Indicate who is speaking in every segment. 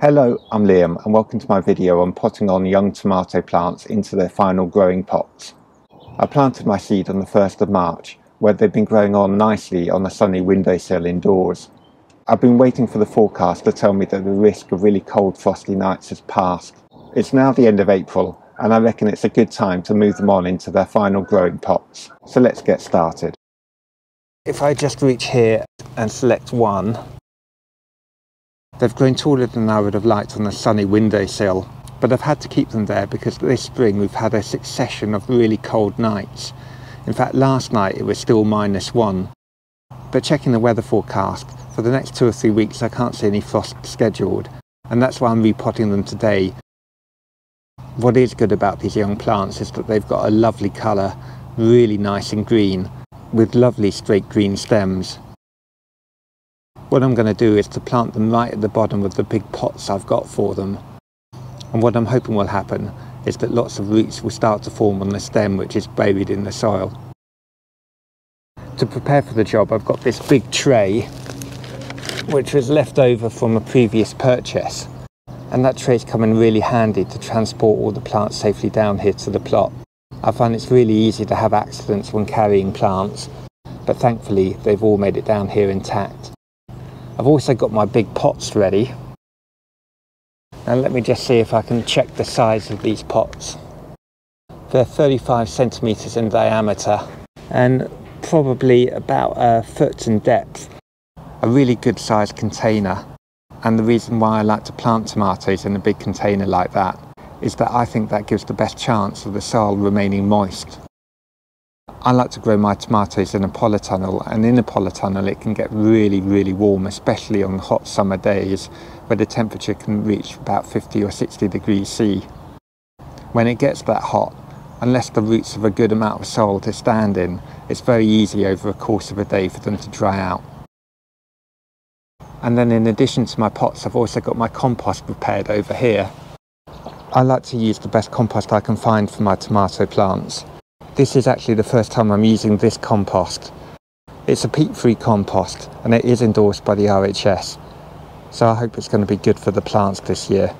Speaker 1: Hello, I'm Liam and welcome to my video on potting on young tomato plants into their final growing pots. I planted my seed on the 1st of March, where they've been growing on nicely on a sunny windowsill indoors. I've been waiting for the forecast to tell me that the risk of really cold frosty nights has passed. It's now the end of April and I reckon it's a good time to move them on into their final growing pots. So let's get started. If I just reach here and select one, they've grown taller than I would have liked on the sunny windowsill, but I've had to keep them there because this spring we've had a succession of really cold nights. In fact, last night it was still -1. But checking the weather forecast, for the next 2 or 3 weeks I can't see any frost scheduled, and that's why I'm repotting them today. What is good about these young plants is that they've got a lovely colour, really nice and green, with lovely straight green stems. What I'm going to do is to plant them right at the bottom of the big pots I've got for them. And what I'm hoping will happen is that lots of roots will start to form on the stem which is buried in the soil. To prepare for the job, I've got this big tray which was left over from a previous purchase. And that tray's come in really handy to transport all the plants safely down here to the plot. I find it's really easy to have accidents when carrying plants, but thankfully they've all made it down here intact. I've also got my big pots ready. And let me just see if I can check the size of these pots. They're 35 centimetres in diameter and probably about a foot in depth. A really good sized container. And the reason why I like to plant tomatoes in a big container like that is that I think that gives the best chance of the soil remaining moist. I like to grow my tomatoes in a polytunnel, and in a polytunnel it can get really warm, especially on hot summer days where the temperature can reach about 50 or 60 degrees C. When it gets that hot, unless the roots have a good amount of soil to stand in, it's very easy over a course of a day for them to dry out. And then in addition to my pots, I've also got my compost prepared over here. I like to use the best compost I can find for my tomato plants. This is actually the first time I'm using this compost. It's a peat-free compost and it is endorsed by the RHS, so I hope it's going to be good for the plants this year.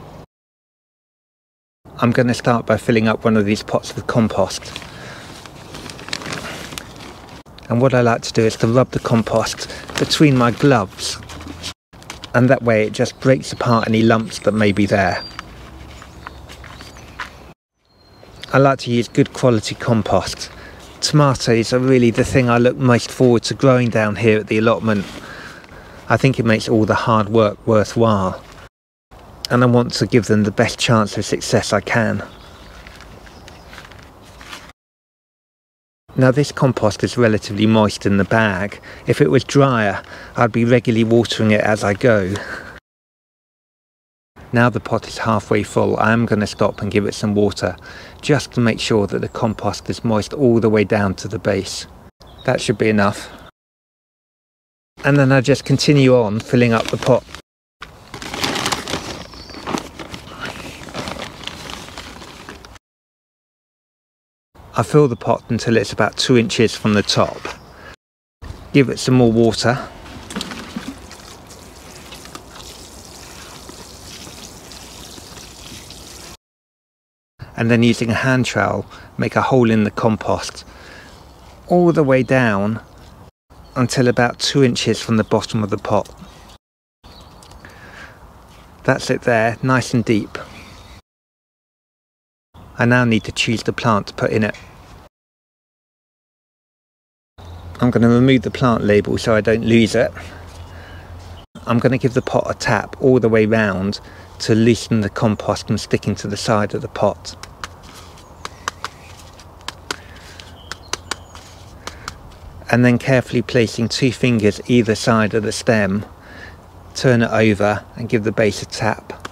Speaker 1: I'm going to start by filling up one of these pots with compost. And what I like to do is to rub the compost between my gloves, and that way it just breaks apart any lumps that may be there. I like to use good quality compost. Tomatoes are really the thing I look most forward to growing down here at the allotment. I think it makes all the hard work worthwhile, and I want to give them the best chance of success I can. Now this compost is relatively moist in the bag. If it was drier, I'd be regularly watering it as I go. Now the pot is halfway full, I am going to stop and give it some water, just to make sure that the compost is moist all the way down to the base. That should be enough. And then I just continue on filling up the pot. I fill the pot until it's about 2 inches from the top. Give it some more water. And then using a hand trowel, make a hole in the compost all the way down until about 2 inches from the bottom of the pot. That's it there, nice and deep. I now need to choose the plant to put in it. I'm going to remove the plant label so I don't lose it. I'm going to give the pot a tap all the way round to loosen the compost from sticking to the side of the pot. And then carefully placing 2 fingers either side of the stem, turn it over and give the base a tap.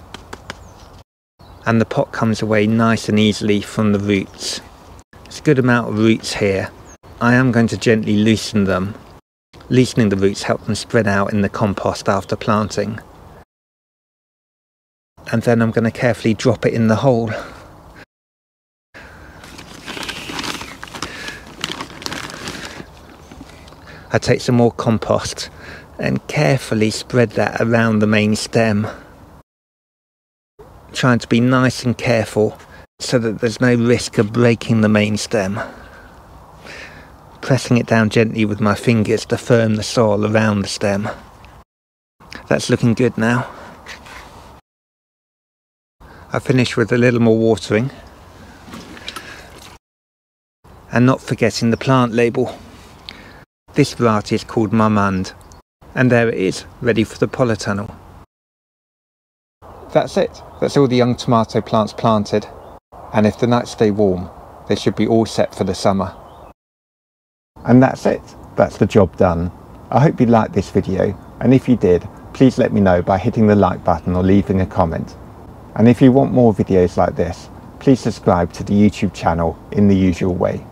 Speaker 1: And the pot comes away nice and easily from the roots. There's a good amount of roots here. I am going to gently loosen them. Loosening the roots help them spread out in the compost after planting. And then I'm going to carefully drop it in the hole. I take some more compost and carefully spread that around the main stem. trying to be nice and careful so that there's no risk of breaking the main stem. Pressing it down gently with my fingers to firm the soil around the stem. That's looking good now. I finish with a little more watering. And not forgetting the plant label. This variety is called Marmande. And there it is, ready for the polytunnel. That's it. That's all the young tomato plants planted. And if the nights stay warm, they should be all set for the summer. And that's it. That's the job done. I hope you liked this video, and if you did, please let me know by hitting the like button or leaving a comment. And if you want more videos like this, please subscribe to the YouTube channel in the usual way.